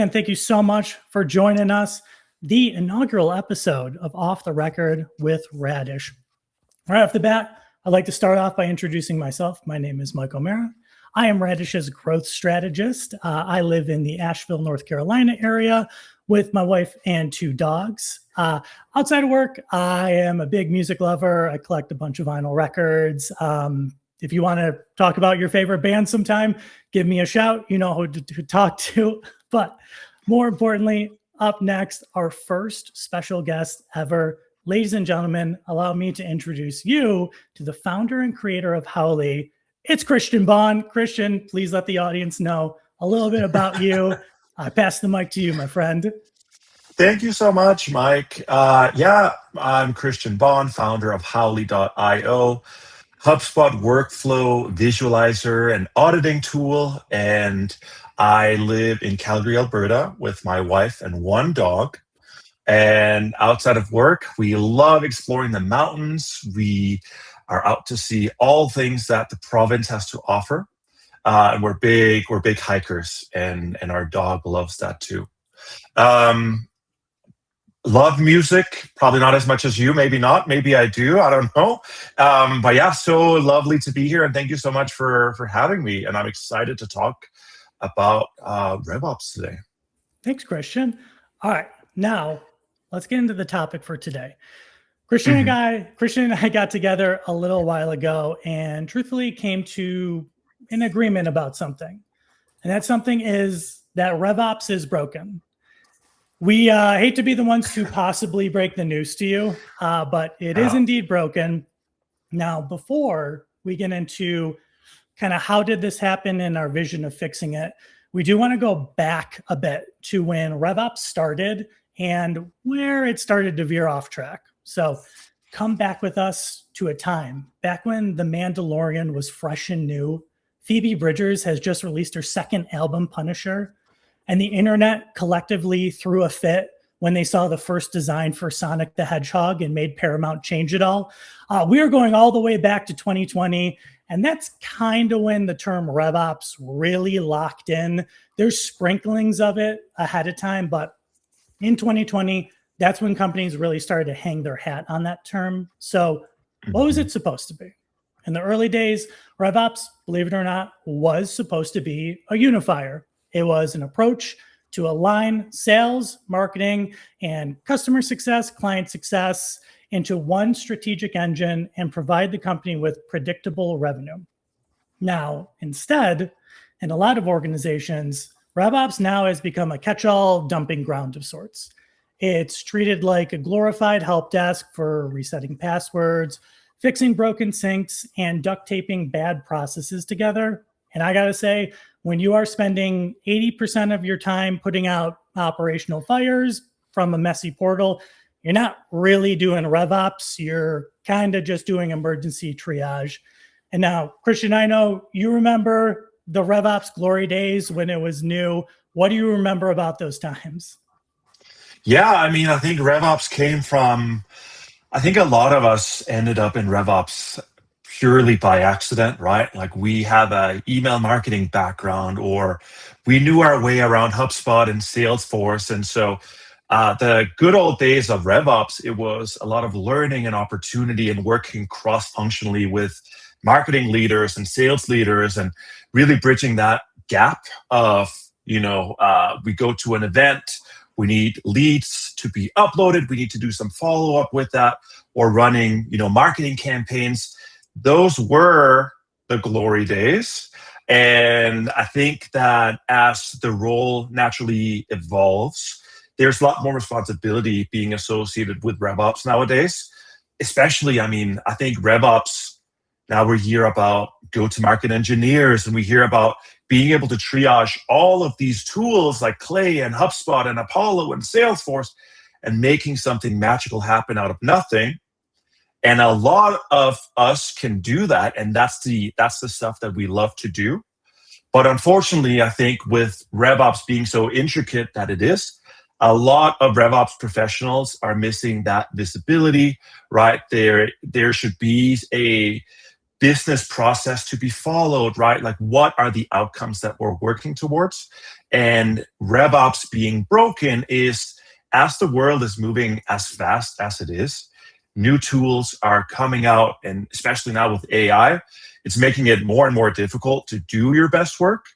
And thank you so much for joining us. The inaugural episode of Off the Record with Radish. Right off the bat, I'd like to start off by introducing myself. My name is Mike O'Mara. I am Radish's growth strategist. I live in the Asheville, North Carolina area with my wife and 2 dogs. Outside of work, I am a big music lover. I collect a bunch of vinyl records. If you want to talk about your favorite band sometime, give me a shout. You know who to talk to. But more importantly, up next, our first special guest ever. Ladies and gentlemen, allow me to introduce you to the founder and creator of Howley. It's Christian Baun. Christian, please let the audience know a little bit about you. I pass the mic to you, my friend. Thank you so much, Mike. I'm Christian Baun, founder of Howley.io, HubSpot workflow visualizer and auditing tool. And I live in Calgary, Alberta with my wife and 1 dog. And outside of work, we love exploring the mountains. We are out to see all things that the province has to offer. And we're big hikers, and our dog loves that too. Love music, probably not as much as you, maybe not, maybe I do, I don't know. But yeah, so lovely to be here, and thank you so much for having me. And I'm excited to talk about RevOps today. Thanks, Christian. All right, now let's get into the topic for today. Christian and I got together a little while ago and truthfully came to an agreement about something. And that something is that RevOps is broken. We hate to be the ones to possibly break the news to you, but it is indeed broken. Now, before we get into kind of how did this happen and our vision of fixing it, we do want to go back a bit to when RevOps started and where it started to veer off track. So come back with us to a time back when The Mandalorian was fresh and new. Phoebe Bridgers has just released her 2nd album, Punisher. And the internet collectively threw a fit when they saw the first design for Sonic the Hedgehog and made Paramount change it all. We are going all the way back to 2020, and that's kind of when the term RevOps really locked in. There's sprinklings of it ahead of time, but in 2020, that's when companies really started to hang their hat on that term. So what was it supposed to be? In the early days, RevOps, believe it or not, was supposed to be a unifier. It was an approach to align sales, marketing, and customer success, client success into one strategic engine and provide the company with predictable revenue. Now, instead, in a lot of organizations, RevOps now has become a catch-all dumping ground of sorts. It's treated like a glorified help desk for resetting passwords, fixing broken syncs, and duct taping bad processes together. And I gotta say, when you are spending 80% of your time putting out operational fires from a messy portal, you're not really doing RevOps. You're kind of just doing emergency triage. And now, Christian, I know you remember the RevOps glory days when it was new. What do you remember about those times? Yeah, I mean, I think RevOps came from, I think a lot of us ended up in RevOps purely by accident, right? Like we have an email marketing background, or we knew our way around HubSpot and Salesforce. And so the good old days of RevOps, it was a lot of learning and opportunity and working cross-functionally with marketing leaders and sales leaders and really bridging that gap of, we go to an event, we need leads to be uploaded, we need to do some follow-up with that, or running, marketing campaigns. Those were the glory days. And I think that as the role naturally evolves, there's a lot more responsibility being associated with RevOps nowadays. Especially, I think RevOps, now we hear about go-to-market engineers, and we hear about being able to triage all of these tools like Clay and HubSpot and Apollo and Salesforce and making something magical happen out of nothing. And a lot of us can do that, and that's the stuff that we love to do. But unfortunately, I think with RevOps being so intricate that it is, a lot of RevOps professionals are missing that visibility, right? There should be a business process to be followed, right? Like, what are the outcomes that we're working towards? And RevOps being broken is, as the world is moving as fast as it is, new tools are coming out, and especially now with AI, it's making it more and more difficult to do your best work.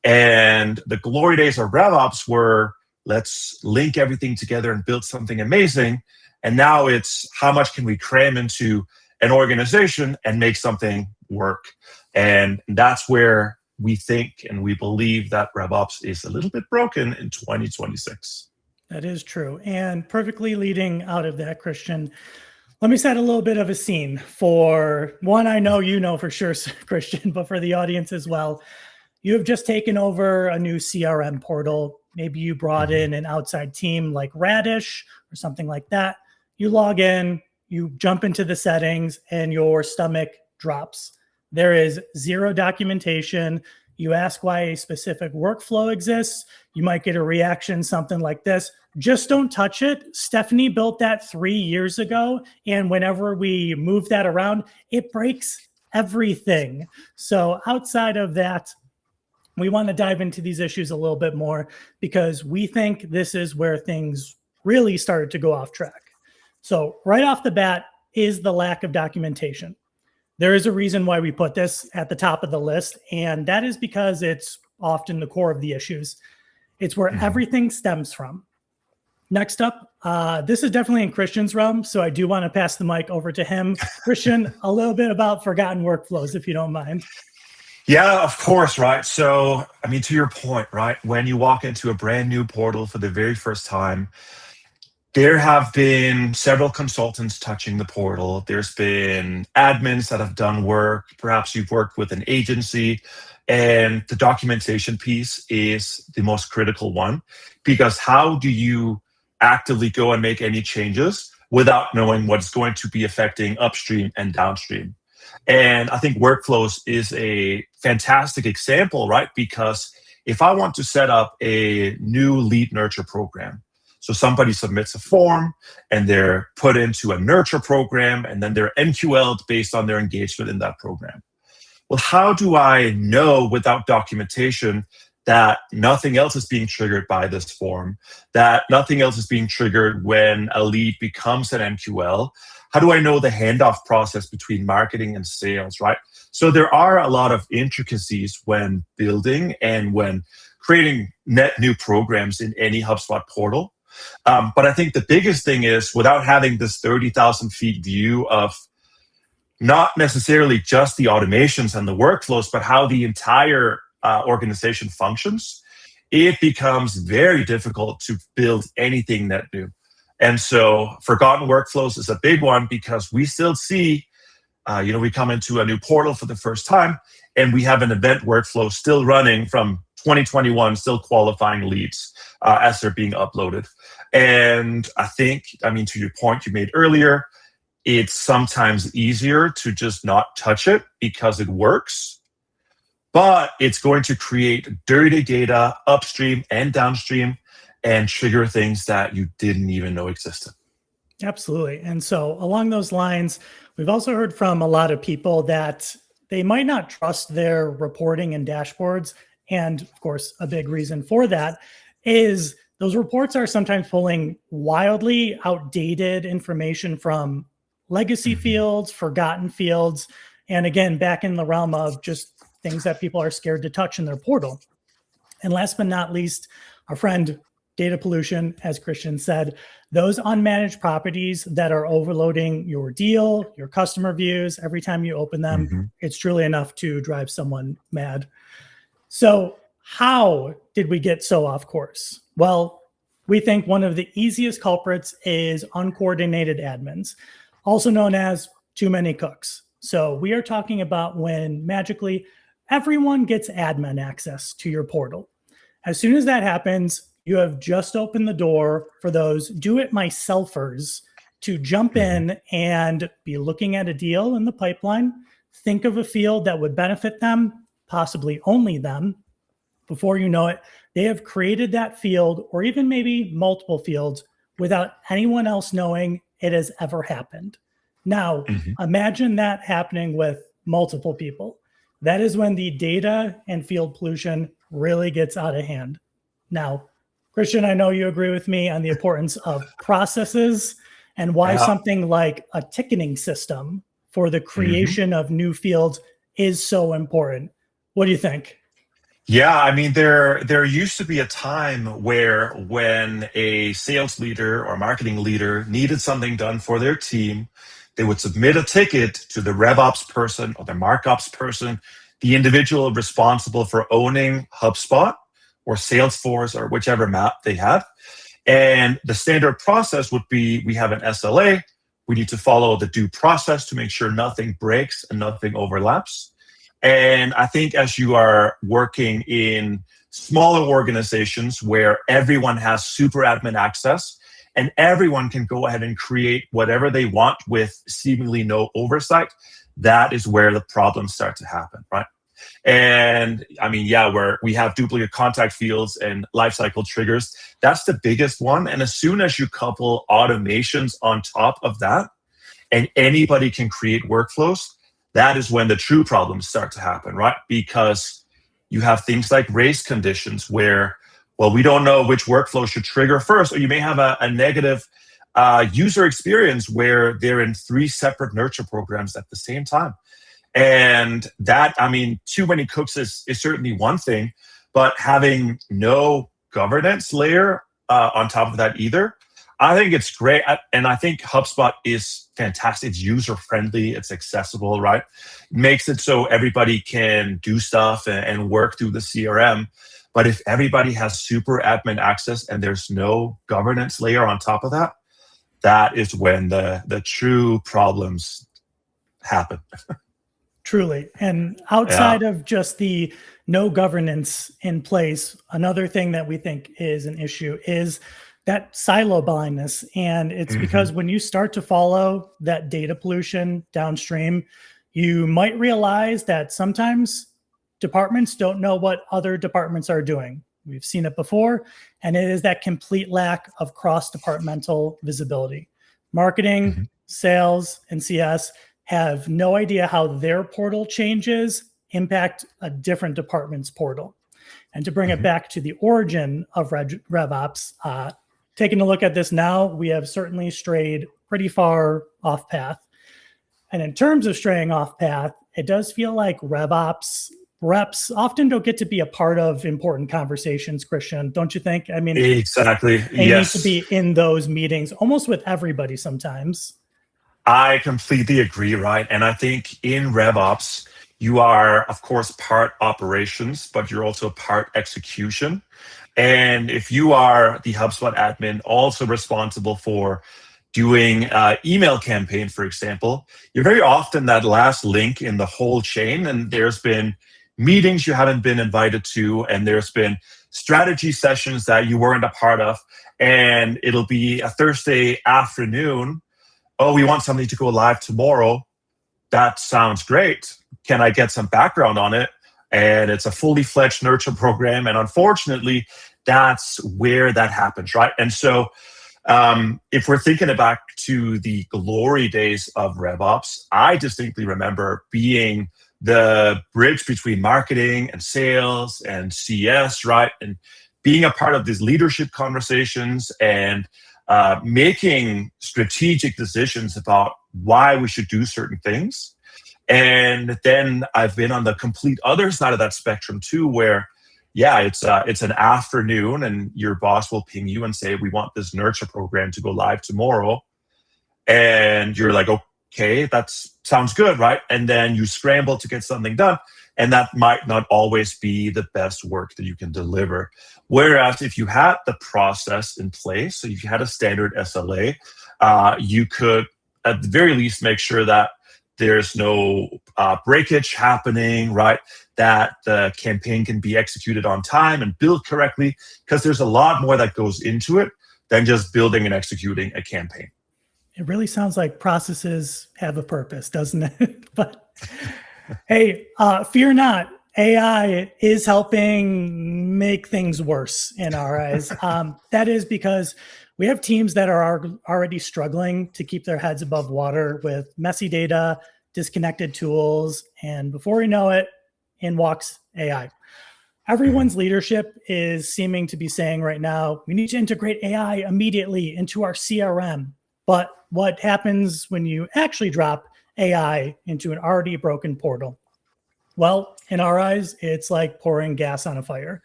And the glory days of RevOps were, let's link everything together and build something amazing. And now it's, how much can we cram into an organization and make something work? And that's where we think and we believe that RevOps is a little bit broken in 2026. That is true. And perfectly leading out of that, Christian, let me set a little bit of a scene for one. I know you know for sure, Christian, but for the audience as well. You have just taken over a new CRM portal. Maybe you brought in an outside team like Radish or something like that. You log in, you jump into the settings, and your stomach drops. There is zero documentation. You ask why a specific workflow exists. You might get a reaction, something like this: just don't touch it. Stephanie built that 3 years ago. And whenever we move that around, it breaks everything. So outside of that, we want to dive into these issues a little bit more because we think this is where things really started to go off track. So right off the bat is the lack of documentation. There is a reason why we put this at the top of the list, and that is because it's often the core of the issues. It's where everything stems from. Next up, this is definitely in Christian's realm, so I do want to pass the mic over to him. Christian, a little bit about forgotten workflows, if you don't mind. Yeah, of course, right? So, I mean, to your point, right? When you walk into a brand new portal for the very first time, there have been several consultants touching the portal. There's been admins that have done work. Perhaps you've worked with an agency, and the documentation piece is the most critical one, because how do you actively go and make any changes without knowing what's going to be affecting upstream and downstream? And I think workflows is a fantastic example, right? Because if I want to set up a new lead nurture program, so somebody submits a form and they're put into a nurture program, and then they're NQL'd based on their engagement in that program. Well, how do I know without documentation that nothing else is being triggered by this form, that nothing else is being triggered when a lead becomes an NQL? How do I know the handoff process between marketing and sales, right? So there are a lot of intricacies when building and when creating net new programs in any HubSpot portal. But I think the biggest thing is, without having this 30,000 feet view of not necessarily just the automations and the workflows, but how the entire organization functions, it becomes very difficult to build anything net new. And so forgotten workflows is a big one, because we still see, we come into a new portal for the first time and we have an event workflow still running from 2021, still qualifying leads as they're being uploaded. And I think, to your point you made earlier, it's sometimes easier to just not touch it because it works, but it's going to create dirty data upstream and downstream and trigger things that you didn't even know existed. Absolutely. And so along those lines, we've also heard from a lot of people that they might not trust their reporting and dashboards. And of course, a big reason for that is those reports are sometimes pulling wildly outdated information from legacy fields, forgotten fields, and again, back in the realm of just things that people are scared to touch in their portal. And last but not least, our friend data pollution, as Christian said, those unmanaged properties that are overloading your deal, your customer views, every time you open them, it's truly enough to drive someone mad. So how did we get so off course? Well, we think one of the easiest culprits is uncoordinated admins, also known as too many cooks. So we are talking about when magically everyone gets admin access to your portal. As soon as that happens, you have just opened the door for those do-it-myselfers to jump in and be looking at a deal in the pipeline, think of a field that would benefit them, possibly only them. Before you know it, they have created that field, or even maybe multiple fields, without anyone else knowing it has ever happened. Now, imagine that happening with multiple people. That is when the data and field pollution really gets out of hand. Now, Christian, I know you agree with me on the importance of processes and why something like a ticketing system for the creation of new fields is so important. What do you think? Yeah, I mean, there used to be a time where when a sales leader or marketing leader needed something done for their team, they would submit a ticket to the RevOps person or the markups person, the individual responsible for owning HubSpot or Salesforce or whichever map they had. And the standard process would be, we have an SLA, we need to follow the due process to make sure nothing breaks and nothing overlaps. And I think as you are working in smaller organizations where everyone has super admin access and everyone can go ahead and create whatever they want with seemingly no oversight, that is where the problems start to happen, right? And I mean, where we have duplicate contact fields and lifecycle triggers, that's the biggest one. And as soon as you couple automations on top of that, and anybody can create workflows, that is when the true problems start to happen, right? Because you have things like race conditions where, well, we don't know which workflow should trigger first, or you may have a negative user experience where they're in 3 separate nurture programs at the same time. And that, I mean, too many cooks is certainly one thing, but having no governance layer on top of that either, I think it's great. And I think HubSpot is fantastic. It's user-friendly. It's accessible, right? It makes it so everybody can do stuff and work through the CRM. But if everybody has super admin access and there's no governance layer on top of that, that is when the true problems happen. Truly. And outside of just the no governance in place, another thing that we think is an issue is that silo blindness. And it's because when you start to follow that data pollution downstream, you might realize that sometimes departments don't know what other departments are doing. We've seen it before, and it is that complete lack of cross-departmental visibility. Marketing, sales, and CS have no idea how their portal changes impact a different department's portal. And to bring it back to the origin of RevOps, taking a look at this now, we have certainly strayed pretty far off path. And in terms of straying off path, it does feel like RevOps reps often don't get to be a part of important conversations, Christian, don't you think? I mean, exactly. They need to be in those meetings almost with everybody sometimes. I completely agree, right? And I think in RevOps, you are, of course, part operations, but you're also part execution. And if you are the HubSpot admin, also responsible for doing email campaign, for example, you're very often that last link in the whole chain. And there's been meetings you haven't been invited to, and there's been strategy sessions that you weren't a part of. And it'll be a Thursday afternoon. Oh, we want something to go live tomorrow. That sounds great. Can I get some background on it? And it's a fully fledged nurture program. And unfortunately, that's where that happens, right? And so if we're thinking back to the glory days of RevOps, I distinctly remember being the bridge between marketing and sales and CS, right? And being a part of these leadership conversations and making strategic decisions about why we should do certain things. And then I've been on the complete other side of that spectrum too, where, it's an afternoon and your boss will ping you and say, we want this nurture program to go live tomorrow. And you're like, okay, that sounds good, right? And then you scramble to get something done. And that might not always be the best work that you can deliver. Whereas if you had the process in place, so if you had a standard SLA, you could at the very least make sure that there's no breakage happening, right? That the campaign can be executed on time and built correctly, because there's a lot more that goes into it than just building and executing a campaign. It really sounds like processes have a purpose, doesn't it? But hey, fear not. AI is helping make things worse in our eyes. That is because we have teams that are already struggling to keep their heads above water with messy data, disconnected tools, and before you know it, in walks AI. Everyone's leadership is seeming to be saying right now, we need to integrate AI immediately into our CRM. But what happens when you actually drop AI into an already broken portal? Well, in our eyes, it's like pouring gas on a fire.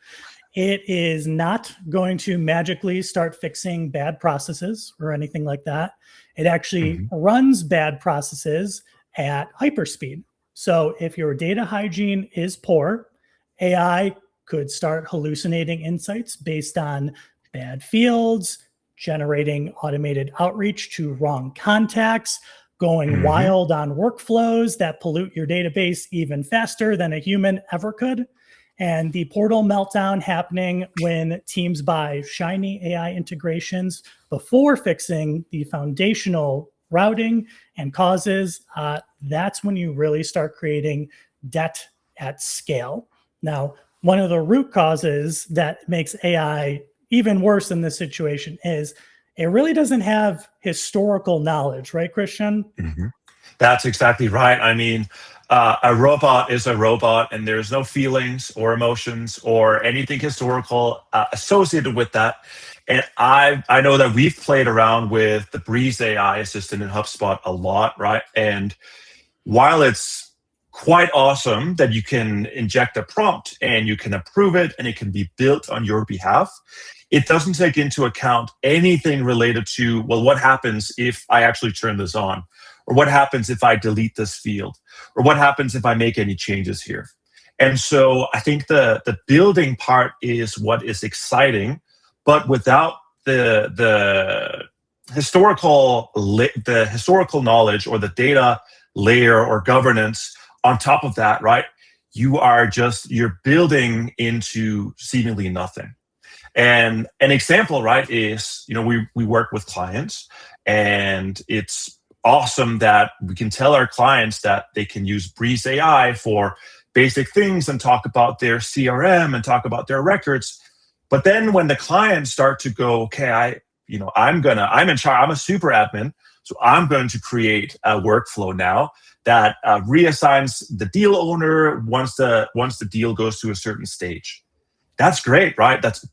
It is not going to magically start fixing bad processes or anything like that. It actually runs bad processes at hyperspeed. So if your data hygiene is poor, AI could start hallucinating insights based on bad fields, generating automated outreach to wrong contacts, going wild on workflows that pollute your database even faster than a human ever could. And the portal meltdown happening when teams buy shiny AI integrations before fixing the foundational routing and causes, that's when you really start creating debt at scale. Now, one of the root causes that makes AI even worse in this situation is it really doesn't have historical knowledge, right, Christian? That's exactly right. I mean, a robot is a robot, and there's no feelings or emotions or anything historical associated with that. And I know that we've played around with the Breeze AI assistant in HubSpot a lot, right? And while it's quite awesome that you can inject a prompt and you can approve it and it can be built on your behalf, it doesn't take into account anything related to, well, what happens if I actually turn this on? Or what happens if I delete this field? Or what happens if I make any changes here? And so I think the building part is what is exciting, but without the historical knowledge or the data layer or governance on top of that, right? You're building into seemingly nothing. And an example, right, is, we work with clients, and it's awesome that we can tell our clients that they can use Breeze AI for basic things and talk about their CRM and talk about their records. But then when the clients start to go, okay, I'm in charge, I'm a super admin, so I'm going to create a workflow now that reassigns the deal owner once the deal goes to a certain stage. That's great, right? That's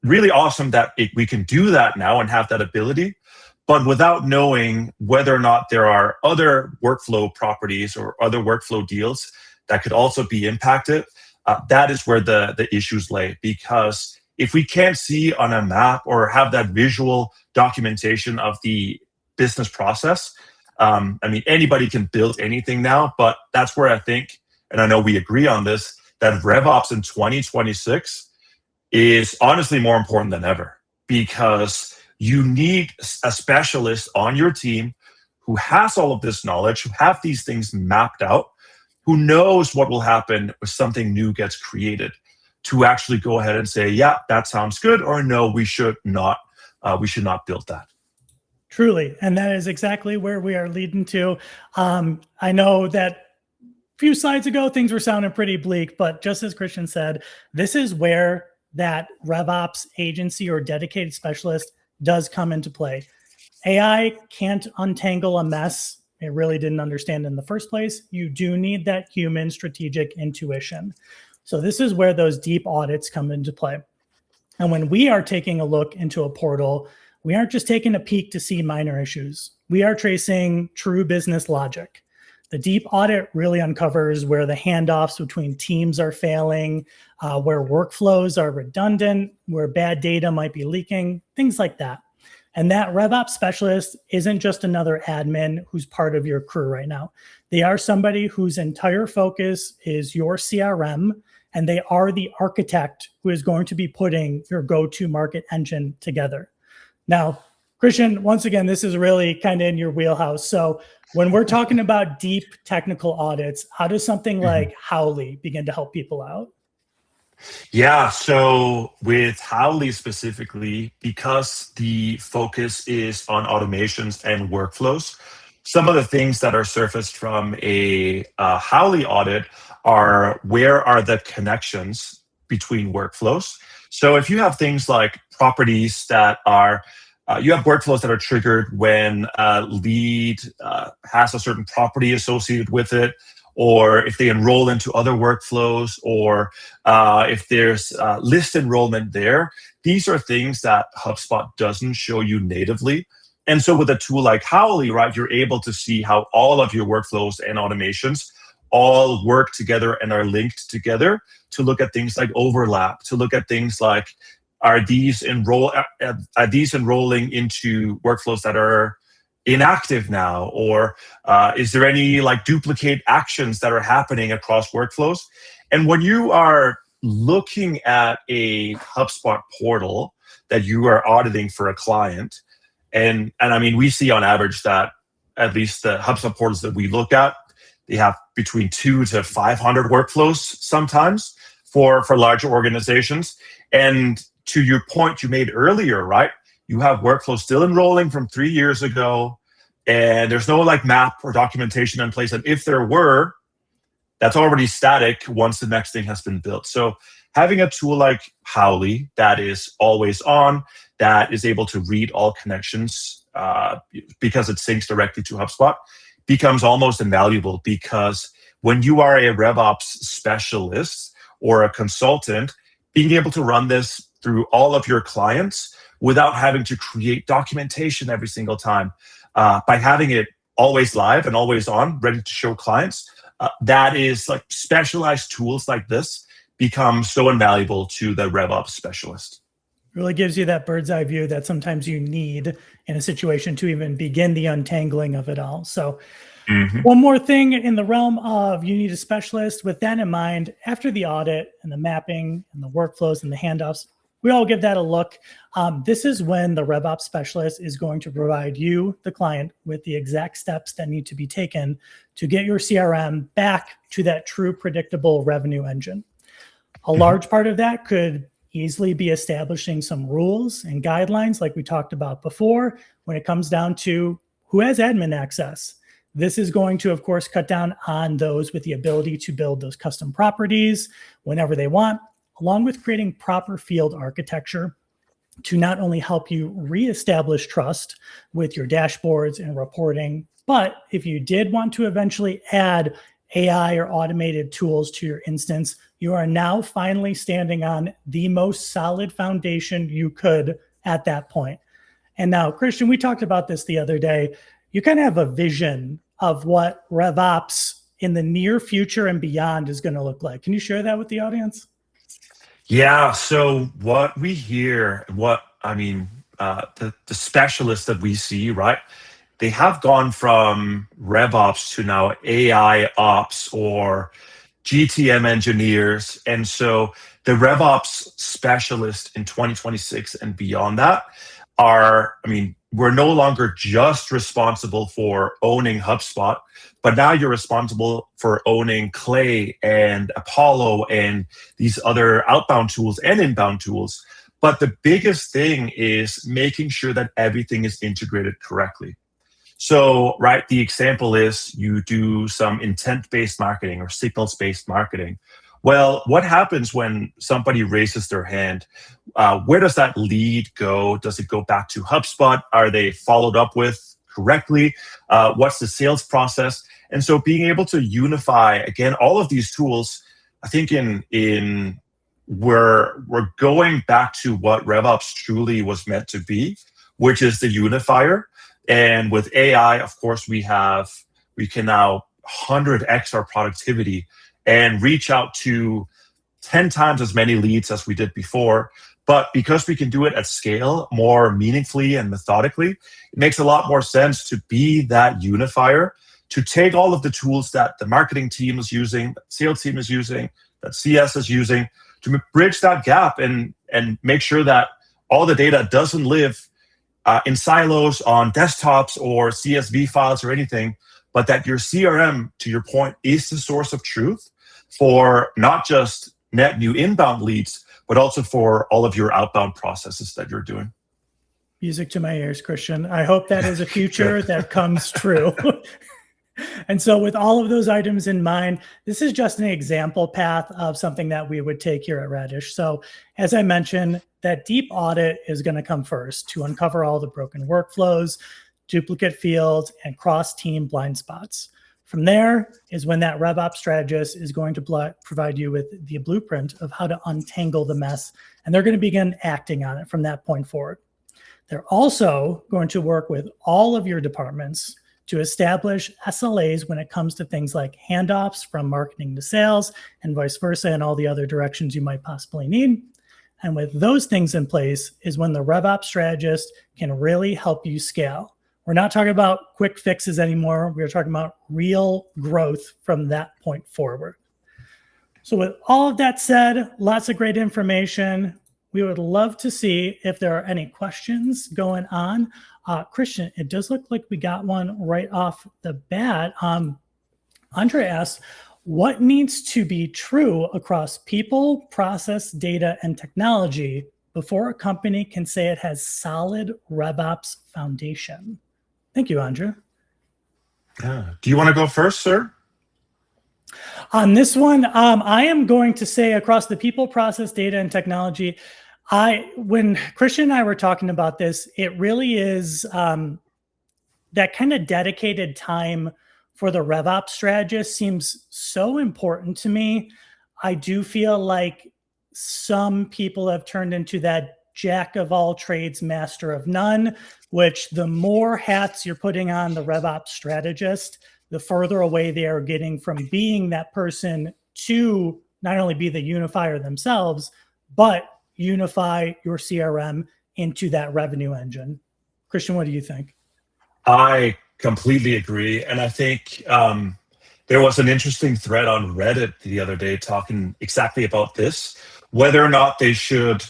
really awesome that we can do that now and have that ability, but without knowing whether or not there are other workflow properties or other workflow deals that could also be impacted, that is where the issues lay. Because if we can't see on a map or have that visual documentation of the business process, anybody can build anything now, but that's where I think, and I know we agree on this, that RevOps in 2026 is honestly more important than ever, because you need a specialist on your team who has all of this knowledge, who have these things mapped out, who knows what will happen if something new gets created, to actually go ahead and say, yeah, that sounds good, or no, we should not build that. Truly. And that is exactly where we are leading to. I know that a few slides ago, things were sounding pretty bleak, but just as Christian said, this is where that RevOps agency or dedicated specialist does come into play. AI can't untangle a mess it really didn't understand in the first place. You do need that human strategic intuition. So this is where those deep audits come into play. And when we are taking a look into a portal, we aren't just taking a peek to see minor issues. We are tracing true business logic. The deep audit really uncovers where the handoffs between teams are failing, where workflows are redundant, where bad data might be leaking, things like that. And that RevOps specialist isn't just another admin who's part of your crew right now. They are somebody whose entire focus is your CRM, and they are the architect who is going to be putting your go-to-market engine together. Now, Christian, once again, this is really kind of in your wheelhouse. So when we're talking about deep technical audits, how does something like Howley begin to help people out? Yeah, so with Howley specifically, because the focus is on automations and workflows, some of the things that are surfaced from a Howley audit are, where are the connections between workflows? So if you have things like properties that are you have workflows that are triggered when a lead has a certain property associated with it, or if they enroll into other workflows, or if there's list enrollment there. These are things that HubSpot doesn't show you natively. And so with a tool like Howley, right, you're able to see how all of your workflows and automations all work together and are linked together to look at things like overlap, to look at things like, are these enrolling into workflows that are inactive now, or is there any like duplicate actions that are happening across workflows? And when you are looking at a HubSpot portal that you are auditing for a client, and I mean, we see on average that at least the HubSpot portals that we look at, they have between 200 to 500 workflows sometimes for larger organizations. And to your point you made earlier, right? You have workflows still enrolling from 3 years ago, and there's no like map or documentation in place. And if there were, that's already static once the next thing has been built. So having a tool like Howley that is always on, that is able to read all connections because it syncs directly to HubSpot, becomes almost invaluable, because when you are a RevOps specialist or a consultant, being able to run this through all of your clients without having to create documentation every single time, by having it always live and always on, ready to show clients, that is like specialized tools like this become so invaluable to the RevOps specialist. Really gives you that bird's eye view that sometimes you need in a situation to even begin the untangling of it all. So one more thing in the realm of you need a specialist. With that in mind, after the audit and the mapping and the workflows and the handoffs, we all give that a look. This is when the RevOps specialist is going to provide you, the client, with the exact steps that need to be taken to get your CRM back to that true predictable revenue engine. A large part of that could easily be establishing some rules and guidelines like we talked about before when it comes down to who has admin access. This is going to, of course, cut down on those with the ability to build those custom properties whenever they want, along with creating proper field architecture to not only help you reestablish trust with your dashboards and reporting, but if you did want to eventually add AI or automated tools to your instance, you are now finally standing on the most solid foundation you could at that point. And now, Christian, we talked about this the other day. You kind of have a vision of what RevOps in the near future and beyond is going to look like. Can you share that with the audience? Yeah. So what we hear, the specialists that we see, right? They have gone from RevOps to now AI ops or GTM engineers. And so the RevOps specialist in 2026 and beyond that we're no longer just responsible for owning HubSpot, but now you're responsible for owning Clay and Apollo and these other outbound tools and inbound tools. But the biggest thing is making sure that everything is integrated correctly. So, right, the example is you do some intent-based marketing or signals-based marketing. Well, what happens when somebody raises their hand? Where does that lead go? Does it go back to HubSpot? Are they followed up with correctly? What's the sales process? And so being able to unify, again, all of these tools, I think we're going back to what RevOps truly was meant to be, which is the unifier. And with AI, of course, we can now 100x our productivity and reach out to 10 times as many leads as we did before. But because we can do it at scale more meaningfully and methodically, it makes a lot more sense to be that unifier, to take all of the tools that the marketing team is using, that sales team is using, that CS is using, to bridge that gap and make sure that all the data doesn't live in silos on desktops or CSV files or anything, but that your CRM, to your point, is the source of truth for not just net new inbound leads, but also for all of your outbound processes that you're doing. Music to my ears, Christian. I hope that is a future that comes true. And so with all of those items in mind, this is just an example path of something that we would take here at Radish. So as I mentioned, that deep audit is going to come first to uncover all the broken workflows, duplicate fields, and cross-team blind spots. From there is when that RevOps strategist is going to provide you with the blueprint of how to untangle the mess, and they're going to begin acting on it from that point forward. They're also going to work with all of your departments to establish SLAs when it comes to things like handoffs from marketing to sales and vice versa, and all the other directions you might possibly need. And with those things in place is when the RevOps strategist can really help you scale. We're not talking about quick fixes anymore. We're talking about real growth from that point forward. So with all of that said, lots of great information. We would love to see if there are any questions going on. Christian, it does look like we got one right off the bat. Andre asked, what needs to be true across people, process, data, and technology before a company can say it has solid RevOps foundation? Thank you, Andre. Yeah. Do you want to go first, sir? On this one, I am going to say across the people, process, data, and technology, when Christian and I were talking about this, it really is that kind of dedicated time for the RevOps strategist seems so important to me. I do feel like some people have turned into that jack of all trades, master of none, which the more hats you're putting on the RevOps strategist, the further away they are getting from being that person to not only be the unifier themselves, but unify your CRM into that revenue engine. Christian, what do you think? I completely agree. And I think there was an interesting thread on Reddit the other day talking exactly about this, whether or not they should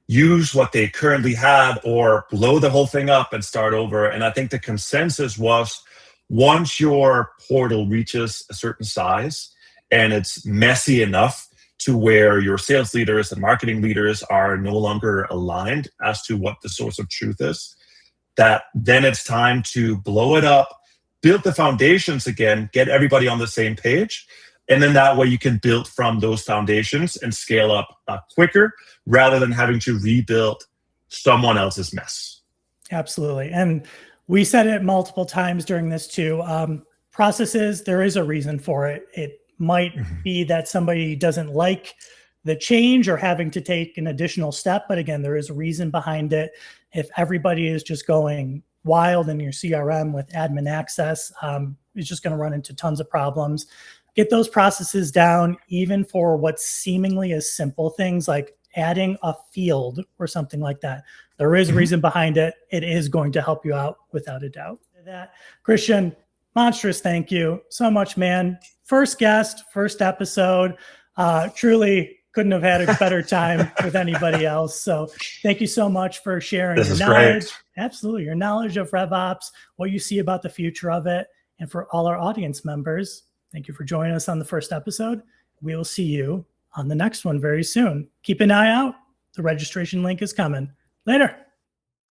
use what they currently had or blow the whole thing up and start over. And I think the consensus was once your portal reaches a certain size and it's messy enough to where your sales leaders and marketing leaders are no longer aligned as to what the source of truth is, that then it's time to blow it up, build the foundations again, get everybody on the same page. And then that way you can build from those foundations and scale up quicker rather than having to rebuild someone else's mess. Absolutely. And we said it multiple times during this too. Processes, there is a reason for it. It might be that somebody doesn't like the change or having to take an additional step. But again, there is a reason behind it. If everybody is just going wild in your CRM with admin access, it's just going to run into tons of problems. Get those processes down, even for what seemingly is simple things like adding a field or something like that. There is a reason behind it. It is going to help you out without a doubt. That, Christian, monstrous thank you so much, man. First guest, first episode. Truly couldn't have had a better time with anybody else. So thank you so much for sharing your knowledge. Great. Absolutely. Your knowledge of RevOps, what you see about the future of it. And for all our audience members, thank you for joining us on the first episode. We will see you on the next one very soon. Keep an eye out. The registration link is coming. Later.